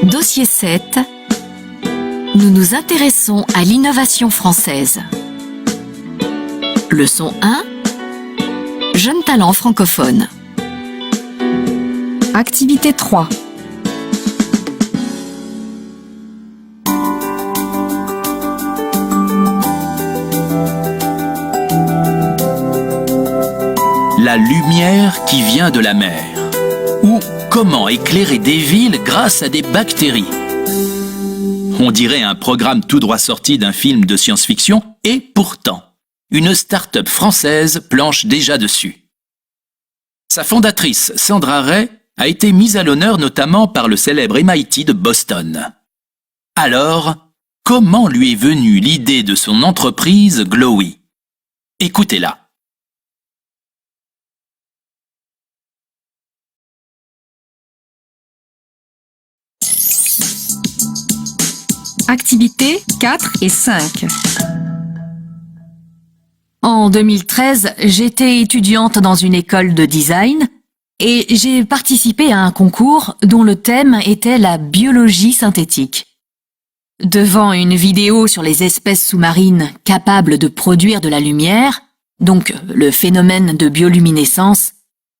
Dossier 7. Nous nous intéressons à l'innovation française. Leçon 1. Jeunes talents francophones. Activité 3. La lumière qui vient de la mer. Ou comment éclairer des villes grâce à des bactéries. On dirait un programme tout droit sorti d'un film de science-fiction, et pourtant, une start-up française planche déjà dessus. Sa fondatrice, Sandra Ray, a été mise à l'honneur notamment par le célèbre MIT de Boston. Alors, comment lui est venue l'idée de son entreprise Glowy? Écoutez-la. Activités 4 et 5. En 2013, j'étais étudiante dans une école de design et j'ai participé à un concours dont le thème était la biologie synthétique. Devant une vidéo sur les espèces sous-marines capables de produire de la lumière, donc le phénomène de bioluminescence,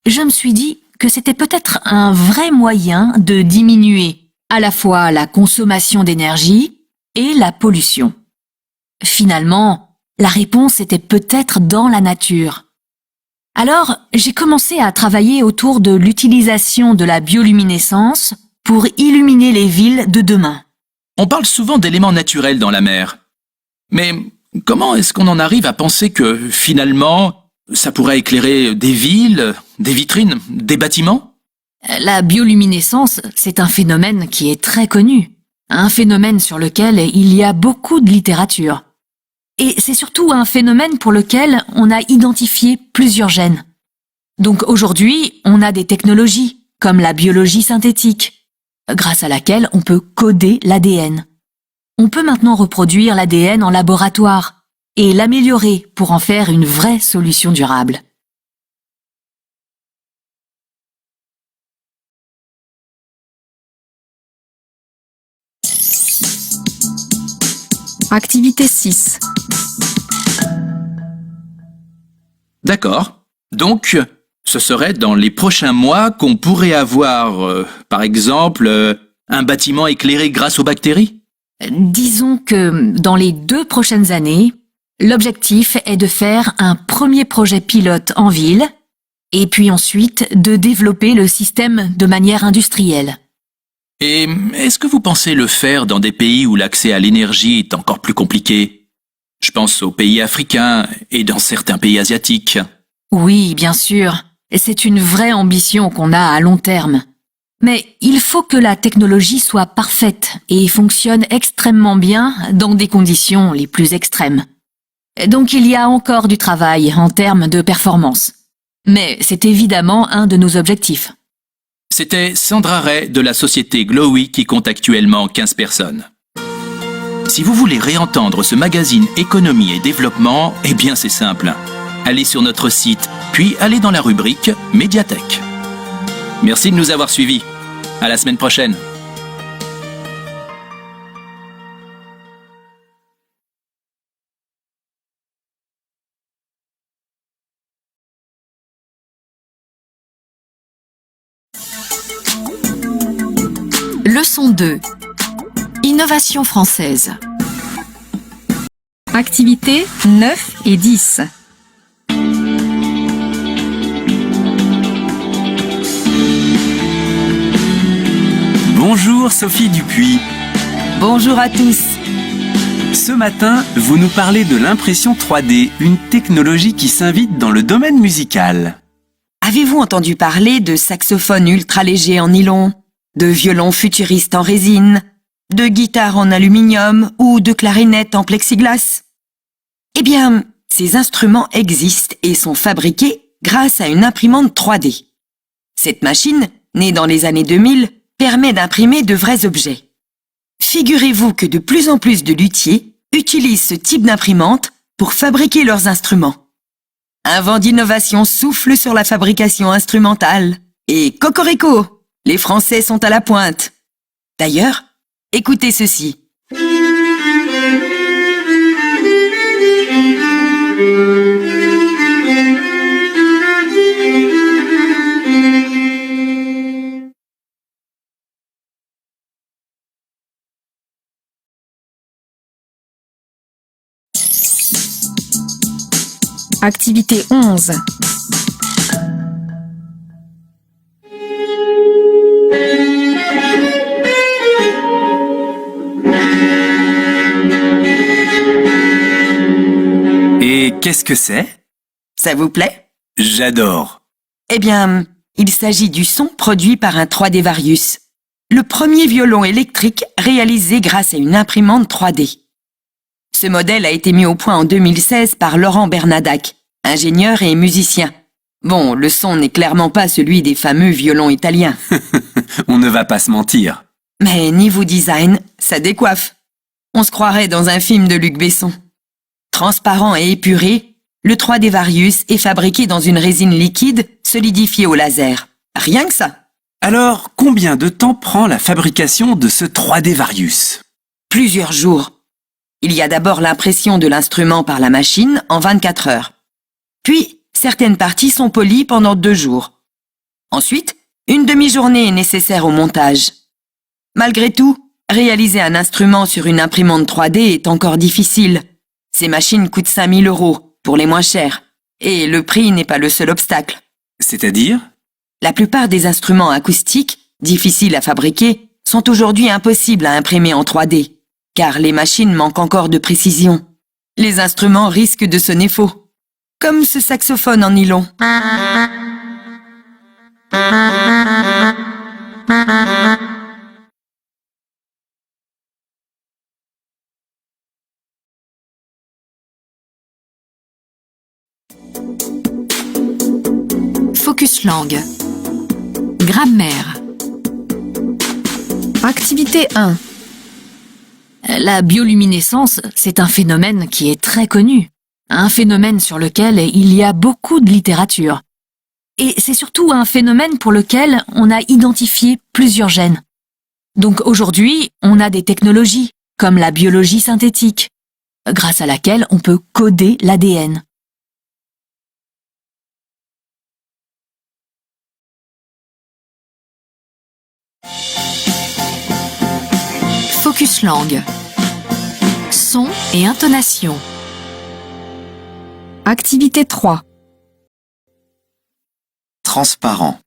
je me suis dit que c'était peut-être un vrai moyen de diminuer à la fois la consommation d'énergie et la pollution. Finalement, la réponse était peut-être dans la nature. Alors, j'ai commencé à travailler autour de l'utilisation de la bioluminescence pour illuminer les villes de demain. On parle souvent d'éléments naturels dans la mer. Mais comment est-ce qu'on en arrive à penser que, finalement, ça pourrait éclairer des villes, des vitrines, des bâtiments? La bioluminescence, c'est un phénomène qui est très connu. Un phénomène sur lequel il y a beaucoup de littérature. Et c'est surtout un phénomène pour lequel on a identifié plusieurs gènes. Donc aujourd'hui, on a des technologies, comme la biologie synthétique, grâce à laquelle on peut coder l'ADN. On peut maintenant reproduire l'ADN en laboratoire et l'améliorer pour en faire une vraie solution durable. Activité 6. D'accord. Donc, ce serait dans les prochains mois qu'on pourrait avoir, par exemple, un bâtiment éclairé grâce aux bactéries? Disons que dans les 2 prochaines années, l'objectif est de faire un premier projet pilote en ville et puis ensuite de développer le système de manière industrielle. Et est-ce que vous pensez le faire dans des pays où l'accès à l'énergie est encore plus compliqué? Je pense aux pays africains et dans certains pays asiatiques. Oui, bien sûr. C'est une vraie ambition qu'on a à long terme. Mais il faut que la technologie soit parfaite et fonctionne extrêmement bien dans des conditions les plus extrêmes. Donc il y a encore du travail en termes de performance. Mais c'est évidemment un de nos objectifs. C'était Sandra Ray de la société Glowy qui compte actuellement 15 personnes. Si vous voulez réentendre ce magazine Économie et Développement, eh bien c'est simple. Allez sur notre site, puis allez dans la rubrique Médiathèque. Merci de nous avoir suivis. À la semaine prochaine. Leçon 2. Innovation française. Activités 9 et 10. Bonjour Sophie Dupuis. Bonjour à tous. Ce matin, vous nous parlez de l'impression 3D, une technologie qui s'invite dans le domaine musical. Avez-vous entendu parler de saxophones ultra légers en nylon, de violons futuristes en résine, de guitares en aluminium ou de clarinettes en plexiglas? Eh bien, ces instruments existent et sont fabriqués grâce à une imprimante 3D. Cette machine, née dans les années 2000, permet d'imprimer de vrais objets. Figurez-vous que de plus en plus de luthiers utilisent ce type d'imprimante pour fabriquer leurs instruments. Un vent d'innovation souffle sur la fabrication instrumentale. Et cocorico, les Français sont à la pointe. D'ailleurs, écoutez ceci. Activité 11. Et qu'est-ce que c'est? Ça vous plaît? J'adore. Eh bien, il s'agit du son produit par un 3D Varius. Le premier violon électrique réalisé grâce à une imprimante 3D. Ce modèle a été mis au point en 2016 par Laurent Bernadac, ingénieur et musicien. Bon, le son n'est clairement pas celui des fameux violons italiens. On ne va pas se mentir. Mais niveau design, ça décoiffe. On se croirait dans un film de Luc Besson. Transparent et épuré, le 3D Varius est fabriqué dans une résine liquide solidifiée au laser. Rien que ça. Alors, combien de temps prend la fabrication de ce 3D Varius? Plusieurs jours. Il y a d'abord l'impression de l'instrument par la machine en 24 heures. Puis, certaines parties sont polies pendant 2 jours. Ensuite, une demi-journée est nécessaire au montage. Malgré tout, réaliser un instrument sur une imprimante 3D est encore difficile. Ces machines coûtent 5 000 € pour les moins chères. Et le prix n'est pas le seul obstacle. C'est-à-dire? La plupart des instruments acoustiques, difficiles à fabriquer, sont aujourd'hui impossibles à imprimer en 3D. Car les machines manquent encore de précision. Les instruments risquent de sonner faux. Comme ce saxophone en nylon. Focus langue. Grammaire. Activité 1. La bioluminescence, c'est un phénomène qui est très connu. Un phénomène sur lequel il y a beaucoup de littérature. Et c'est surtout un phénomène pour lequel on a identifié plusieurs gènes. Donc aujourd'hui, on a des technologies, comme la biologie synthétique, grâce à laquelle on peut coder l'ADN. Focus langue. Son et intonation. Activité 3. Transparent.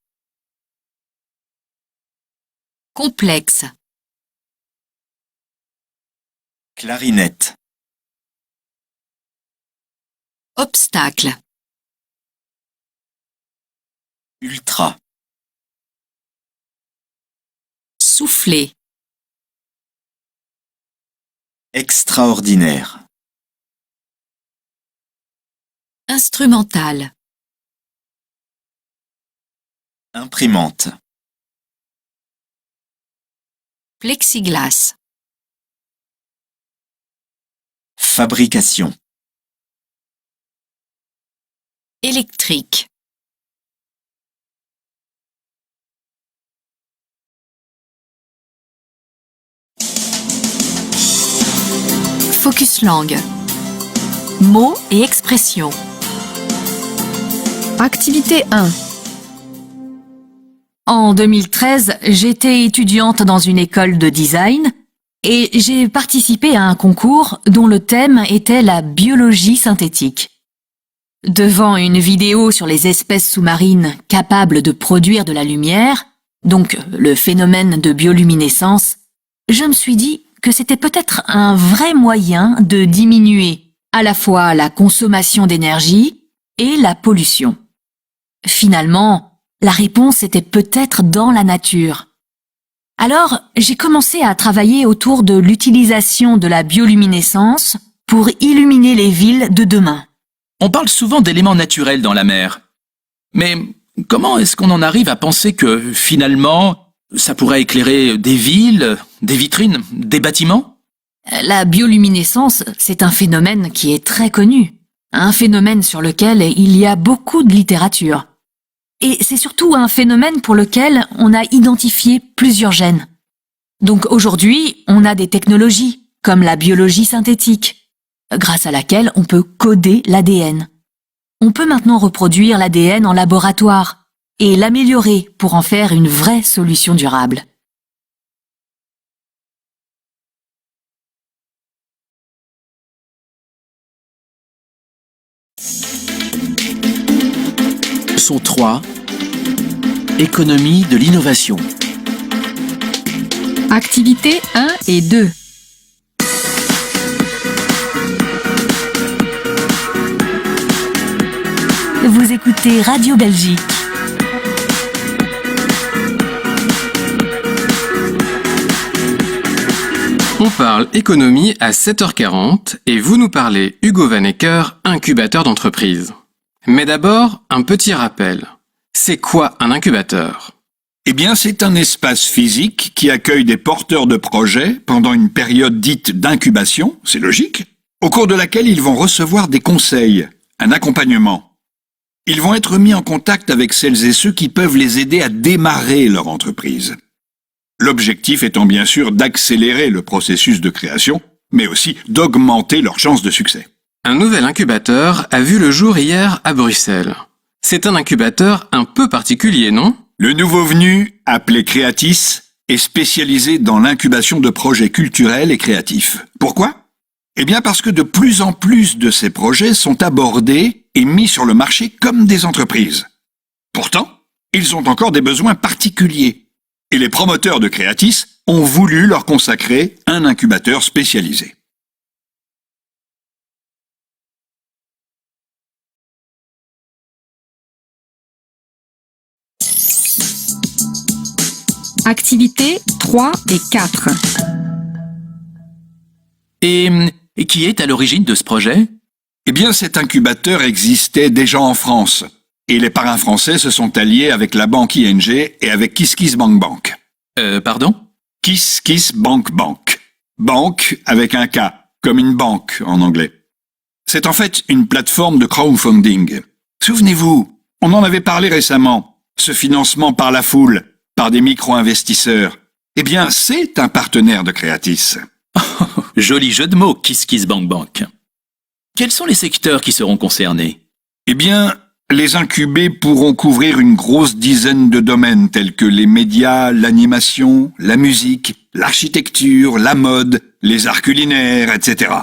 Complexe. Clarinette. Obstacle. Ultra. Souffler. Extraordinaire. Instrumental. Imprimante. Plexiglas. Fabrication. Électrique. Focus langue. Mots et expressions. Activité 1. En 2013, j'étais étudiante dans une école de design et j'ai participé à un concours dont le thème était la biologie synthétique. Devant une vidéo sur les espèces sous-marines capables de produire de la lumière, donc le phénomène de bioluminescence, je me suis dit que c'était peut-être un vrai moyen de diminuer à la fois la consommation d'énergie et la pollution. Finalement, la réponse était peut-être dans la nature. Alors, j'ai commencé à travailler autour de l'utilisation de la bioluminescence pour illuminer les villes de demain. On parle souvent d'éléments naturels dans la mer. Mais comment est-ce qu'on en arrive à penser que, finalement, ça pourrait éclairer des villes, des vitrines, des bâtiments? La bioluminescence, c'est un phénomène qui est très connu. Un phénomène sur lequel il y a beaucoup de littérature. Et c'est surtout un phénomène pour lequel on a identifié plusieurs gènes. Donc aujourd'hui, on a des technologies, comme la biologie synthétique, grâce à laquelle on peut coder l'ADN. On peut maintenant reproduire l'ADN en laboratoire et l'améliorer pour en faire une vraie solution durable. Leçon 3. Économie de l'innovation. Activités 1 et 2. Vous écoutez Radio Belgique. On parle économie à 7h40 et vous nous parlez Hugo Vanecker, incubateur d'entreprise. Mais d'abord, un petit rappel. C'est quoi un incubateur ? Eh bien, c'est un espace physique qui accueille des porteurs de projets pendant une période dite d'incubation, c'est logique, au cours de laquelle ils vont recevoir des conseils, un accompagnement. Ils vont être mis en contact avec celles et ceux qui peuvent les aider à démarrer leur entreprise. L'objectif étant bien sûr d'accélérer le processus de création, mais aussi d'augmenter leurs chances de succès. Un nouvel incubateur a vu le jour hier à Bruxelles. C'est un incubateur un peu particulier, non ? Le nouveau venu, appelé Creatis, est spécialisé dans l'incubation de projets culturels et créatifs. Pourquoi ? Eh bien parce que de plus en plus de ces projets sont abordés et mis sur le marché comme des entreprises. Pourtant, ils ont encore des besoins particuliers. Et les promoteurs de Creatis ont voulu leur consacrer un incubateur spécialisé. Activités 3 et 4. Et qui est à l'origine de ce projet ? Eh bien, cet incubateur existait déjà en France. Et les parrains français se sont alliés avec la banque ING et avec KissKissBankBank. Pardon ? KissKissBankBank. Banque avec un K, comme une banque en anglais. C'est en fait une plateforme de crowdfunding. Souvenez-vous, on en avait parlé récemment. Ce financement par la foule, par des micro-investisseurs. Eh bien, c'est un partenaire de Creatis. Joli jeu de mots, KissKissBankBank. Quels sont les secteurs qui seront concernés ? Eh bien, les incubés pourront couvrir une grosse dizaine de domaines tels que les médias, l'animation, la musique, l'architecture, la mode, les arts culinaires, etc.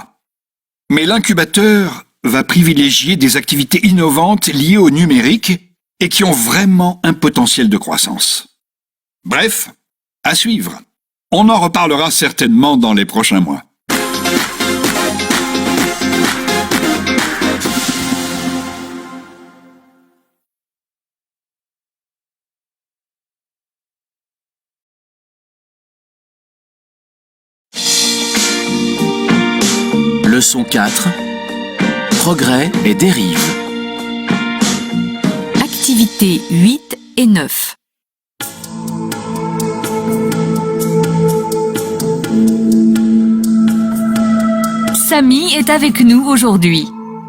Mais l'incubateur va privilégier des activités innovantes liées au numérique et qui ont vraiment un potentiel de croissance. Bref, à suivre. On en reparlera certainement dans les prochains mois. Leçon 4. Progrès et dérive. Activités 8 et 9. Samy est avec nous aujourd'hui.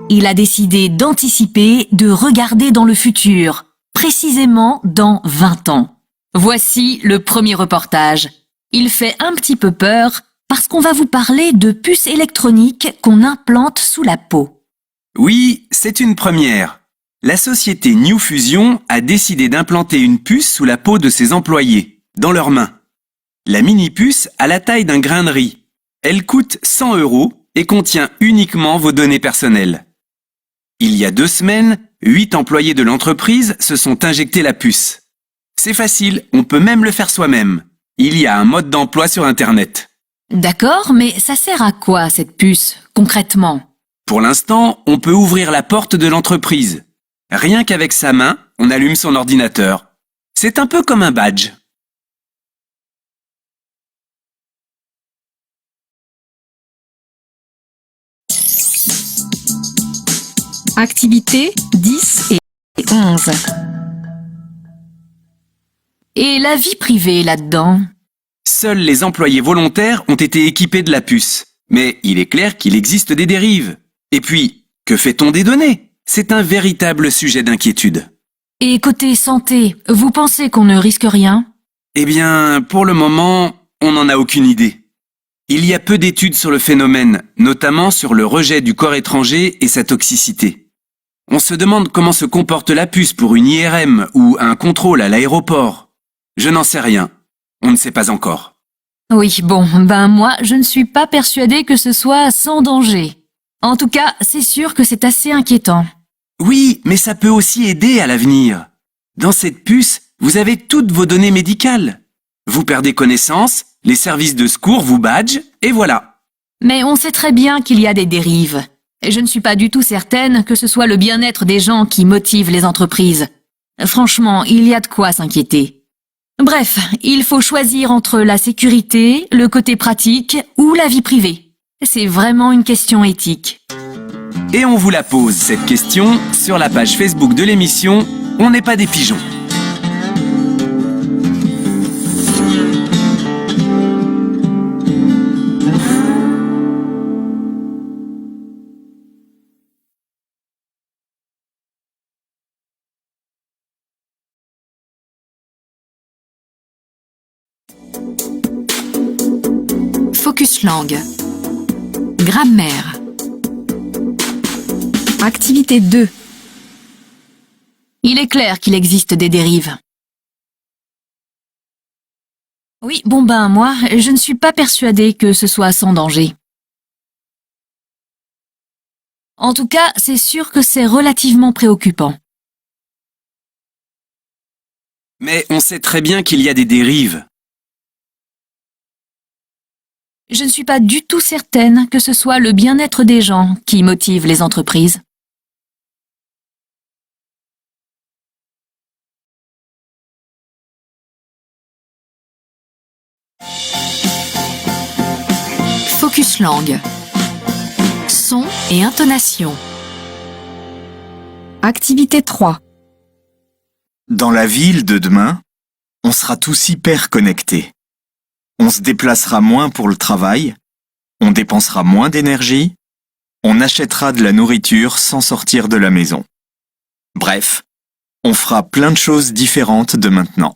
Il a décidé d'anticiper, de regarder dans le futur, précisément dans 20 ans. Voici le premier reportage. Il fait un petit peu peur parce qu'on va vous parler de puces électroniques qu'on implante sous la peau. Oui, c'est une première. La société New Fusion a décidé d'implanter une puce sous la peau de ses employés, dans leurs mains. La mini-puce a la taille d'un grain de riz. Elle coûte 100 € et contient uniquement vos données personnelles. Il y a 2 semaines, 8 employés de l'entreprise se sont injectés la puce. C'est facile, on peut même le faire soi-même. Il y a un mode d'emploi sur Internet. D'accord, mais ça sert à quoi cette puce, concrètement ? Pour l'instant, on peut ouvrir la porte de l'entreprise. Rien qu'avec sa main, on allume son ordinateur. C'est un peu comme un badge. Activités 10 et 11. Et la vie privée là-dedans ? Seuls les employés volontaires ont été équipés de la puce. Mais il est clair qu'il existe des dérives. Et puis, que fait-on des données ? C'est un véritable sujet d'inquiétude. Et côté santé, vous pensez qu'on ne risque rien ? Eh bien, pour le moment, On n'en a aucune idée. Il y a peu d'études sur le phénomène, notamment sur le rejet du corps étranger et sa toxicité. On se demande comment se comporte la puce pour une IRM ou un contrôle à l'aéroport. Je n'en sais rien. On ne sait pas encore. Oui, bon, moi, je ne suis pas persuadée que ce soit sans danger. En tout cas, c'est sûr que c'est assez inquiétant. Oui, mais ça peut aussi aider à l'avenir. Dans cette puce, vous avez toutes vos données médicales. Vous perdez connaissance, les services de secours vous badgent, et voilà. Mais on sait très bien qu'il y a des dérives. Et je ne suis pas du tout certaine que ce soit le bien-être des gens qui motive les entreprises. Franchement, il y a de quoi s'inquiéter. Bref, il faut choisir entre la sécurité, le côté pratique ou la vie privée. C'est vraiment une question éthique. Et on vous la pose, cette question, sur la page Facebook de l'émission On n'est pas des pigeons. Focus langue. Grammaire. Activité 2. Il est clair qu'il existe des dérives. Oui, moi, je ne suis pas persuadée que ce soit sans danger. En tout cas, c'est sûr que c'est relativement préoccupant. Mais on sait très bien qu'il y a des dérives. Je ne suis pas du tout certaine que ce soit le bien-être des gens qui motive les entreprises. Focus langue. Son et intonation. Activité 3. Dans la ville de demain, on sera tous hyper connectés. On se déplacera moins pour le travail, on dépensera moins d'énergie, on achètera de la nourriture sans sortir de la maison. Bref, on fera plein de choses différentes de maintenant.